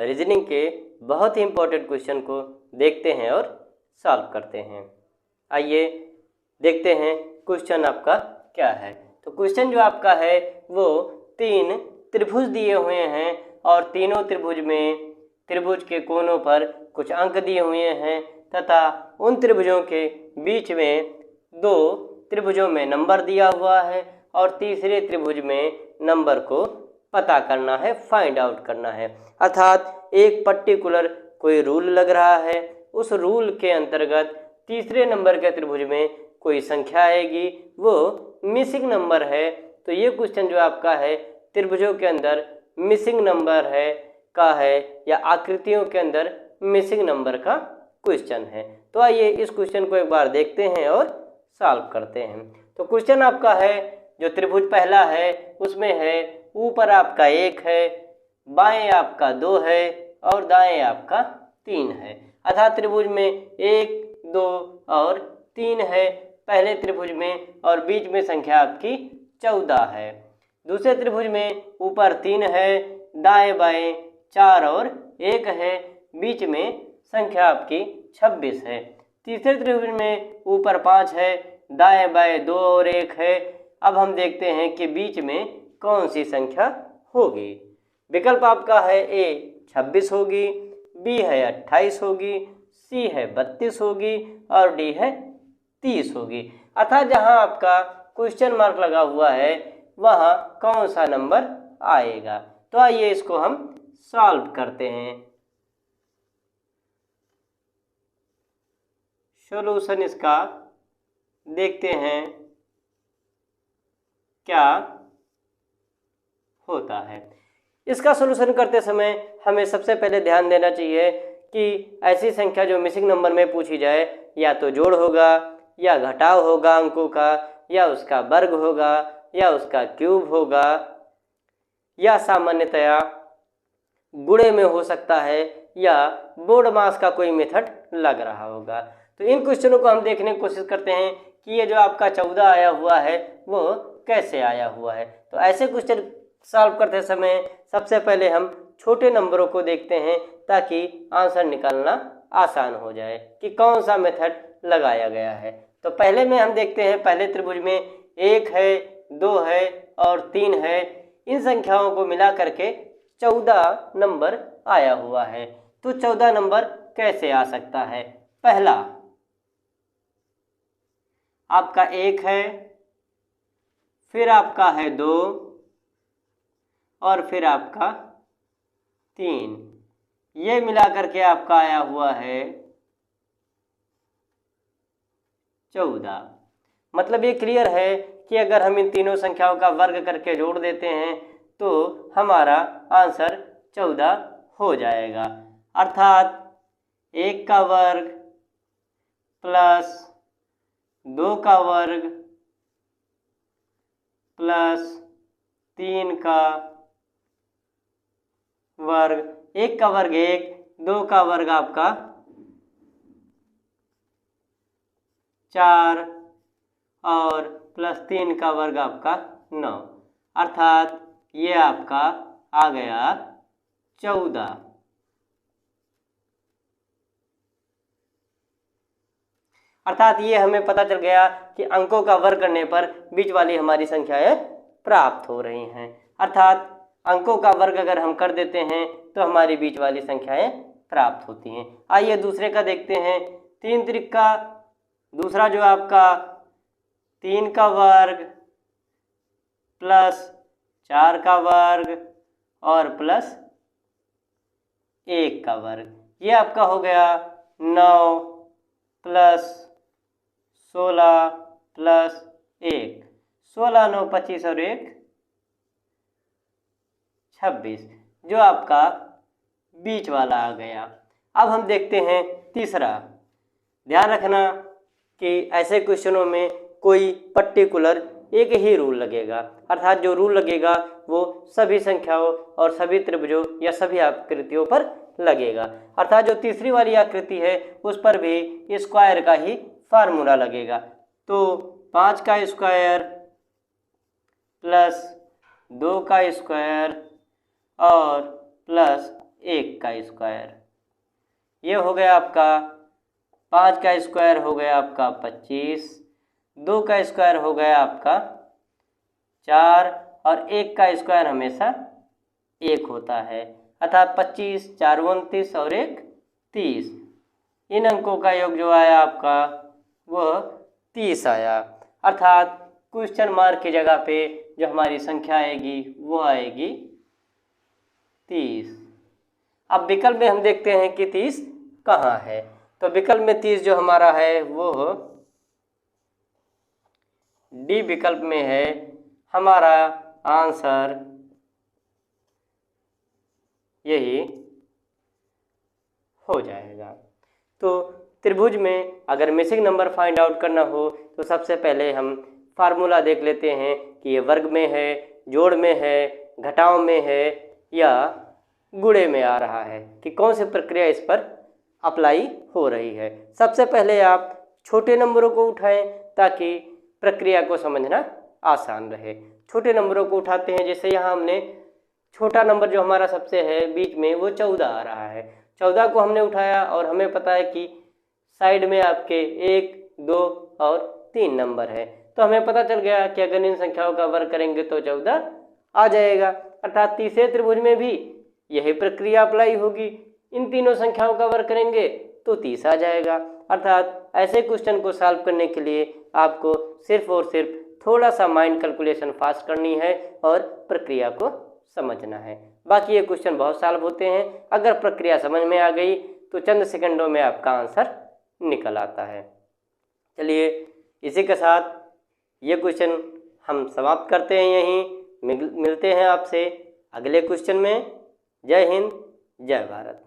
Reasoning के बहुत ही important question को देखते हैं और सॉल्व करते हैं। आइए देखते हैं क्वेश्चन आपका क्या है। तो क्वेश्चन जो आपका है वो 3 त्रिभुज दिए हुए हैं और तीनों त्रिभुज में त्रिभुज के कोनों पर कुछ अंक दिए हुए हैं तथा उन त्रिभुजों के बीच में 2 त्रिभुजों में नंबर दिया हुआ है और तीसरे त्रिभुज में नंबर को पता करना है, फाइंड आउट करना है। अर्थात एक पर्टिकुलर कोई रूल लग रहा है, उस रूल के अंतर्गत तीसरे नंबर के त्रिभुज में कोई संख्या आएगी, वो मिसिंग नंबर है। तो ये क्वेश्चन जो आपका है त्रिभुजों के अंदर मिसिंग नंबर है का है या आकृतियों के अंदर मिसिंग नंबर का क्वेश्चन है। तो आइए इस क्वेश्चन को एक बार देखते हैं और सॉल्व करते हैं। तो क्वेश्चन आपका है जो त्रिभुज पहला है उसमें है ऊपर आपका 1 है, बाएं आपका 2 है और दाएं आपका 3 है। अर्थात त्रिभुज में 1, 2 और 3 है पहले त्रिभुज में और बीच में संख्या आपकी 14 है। दूसरे त्रिभुज में ऊपर 3 है, दाएं बाएं 4 और 1 है, बीच में संख्या आपकी 26 है। तीसरे त्रिभुज में ऊपर 5 है, दाएं बाएं 2 और 1 है। अब हम देखते हैं कि बीच में कौन सी संख्या होगी। विकल्प आपका है ए 26 होगी, बी है 28 होगी, सी है 32 होगी और डी है 30 होगी। अर्थात जहां आपका क्वेश्चन मार्क लगा हुआ है वहां कौन सा नंबर आएगा। तो आइए इसको हम सॉल्व करते हैं। सॉल्यूशन इसका देखते हैं क्या होता है। इसका सॉल्यूशन करते समय हमें सबसे पहले ध्यान देना चाहिए कि ऐसी संख्या जो मिसिंग नंबर में पूछी जाए या तो जोड़ होगा या घटाव होगा अंकों का या उसका वर्ग होगा या उसका क्यूब होगा या सामान्यतया गुणे में हो सकता है या बोर्ड मास का कोई मेथड लग रहा होगा। तो इन क्वेश्चनों को हम देखने की कोशिश करते हैं कि ये जो आपका 14 आया हुआ है वो कैसे आया हुआ है। तो ऐसे क्वेश्चन सॉल्व करते समय सबसे पहले हम छोटे नंबरों को देखते हैं ताकि आंसर निकालना आसान हो जाए कि कौन सा मेथड लगाया गया है। तो पहले में हम देखते हैं पहले त्रिभुज में 1 है, 2 है और 3 है। इन संख्याओं को मिला करके 14 नंबर आया हुआ है। तो 14 नंबर कैसे आ सकता है। पहला आपका 1 है, फिर आपका है 2 और फिर आपका 3, ये मिला करके आपका आया हुआ है 14। मतलब ये क्लियर है कि अगर हम इन तीनों संख्याओं का वर्ग करके जोड़ देते हैं तो हमारा आंसर 14 हो जाएगा। अर्थात 1 का वर्ग प्लस 2 का वर्ग प्लस 3 का वर्ग। 1 का वर्ग 1, 2 का वर्ग आपका 4 और प्लस 3 का वर्ग आपका 9। अर्थात ये आपका आ गया 14। अर्थात ये हमें पता चल गया कि अंकों का वर्ग करने पर बीच वाली हमारी संख्याएं प्राप्त हो रही हैं। अर्थात अंकों का वर्ग अगर हम कर देते हैं तो हमारी बीच वाली संख्याएं प्राप्त होती हैं। आइए दूसरे का देखते हैं। 3 त्रिक का दूसरा जो आपका 3 का वर्ग प्लस 4 का वर्ग और प्लस 1 का वर्ग, ये आपका हो गया 9 प्लस 16 प्लस 1। 16, 9, 25 और 1 26, जो आपका बीच वाला आ गया। अब हम देखते हैं तीसरा। ध्यान रखना कि ऐसे क्वेश्चनों में कोई पर्टिकुलर एक ही रूल लगेगा। अर्थात जो रूल लगेगा वो सभी संख्याओं और सभी त्रिभुजों या सभी आकृतियों पर लगेगा। अर्थात जो तीसरी वाली आकृति है उस पर भी स्क्वायर का ही फार्मूला लगेगा। तो 5 का स्क्वायर प्लस 2 का स्क्वायर और प्लस 1 का स्क्वायर, ये हो गया आपका 5 का स्क्वायर हो गया आपका 25, 2 का स्क्वायर हो गया आपका 4 और 1 का स्क्वायर हमेशा 1 होता है, अर्थात 25, 4 29 और 1 30। इन अंकों का योग जो आया आपका वह 30 आया, अर्थात क्वेश्चन मार्क की जगह पे जो हमारी संख्या आएगी वो आएगी 30। अब विकल्प में हम देखते हैं कि 30 कहाँ है। तो विकल्प में 30 जो हमारा है वो डी विकल्प में है। हमारा आंसर यही हो जाएगा। तो त्रिभुज में अगर मिसिंग नंबर फाइंड आउट करना हो तो सबसे पहले हम फार्मूला देख लेते हैं कि ये वर्ग में है, जोड़ में है, घटाव में है या गुणे में आ रहा है, कि कौन सी प्रक्रिया इस पर अप्लाई हो रही है। सबसे पहले आप छोटे नंबरों को उठाएं ताकि प्रक्रिया को समझना आसान रहे। छोटे नंबरों को उठाते हैं, जैसे यहाँ हमने छोटा नंबर जो हमारा सबसे है बीच में वो 14 आ रहा है। 14 को हमने उठाया और हमें पता है कि साइड में आपके 1, 2 और 3 नंबर है, तो हमें पता चल गया कि अगर इन संख्याओं का वर्ग करेंगे तो 14 आ जाएगा, अर्थात तीसरे त्रिभुज में भी यही प्रक्रिया अप्लाई होगी। इन तीनों संख्याओं का वर्ग करेंगे तो 30 आ जाएगा। अर्थात ऐसे क्वेश्चन को सॉल्व करने के लिए आपको सिर्फ और सिर्फ थोड़ा सा माइंड कैलकुलेशन फास्ट करनी है और प्रक्रिया को समझना है। बाकी ये क्वेश्चन बहुत सॉल्व होते हैं, अगर प्रक्रिया समझ में आ गई तो चंद सेकंडों में आपका आंसर निकल आता है। चलिए इसी के साथ ये क्वेश्चन हम समाप्त करते हैं यहीं। मिलते हैं आपसे अगले क्वेश्चन में। जय हिंद, जय भारत।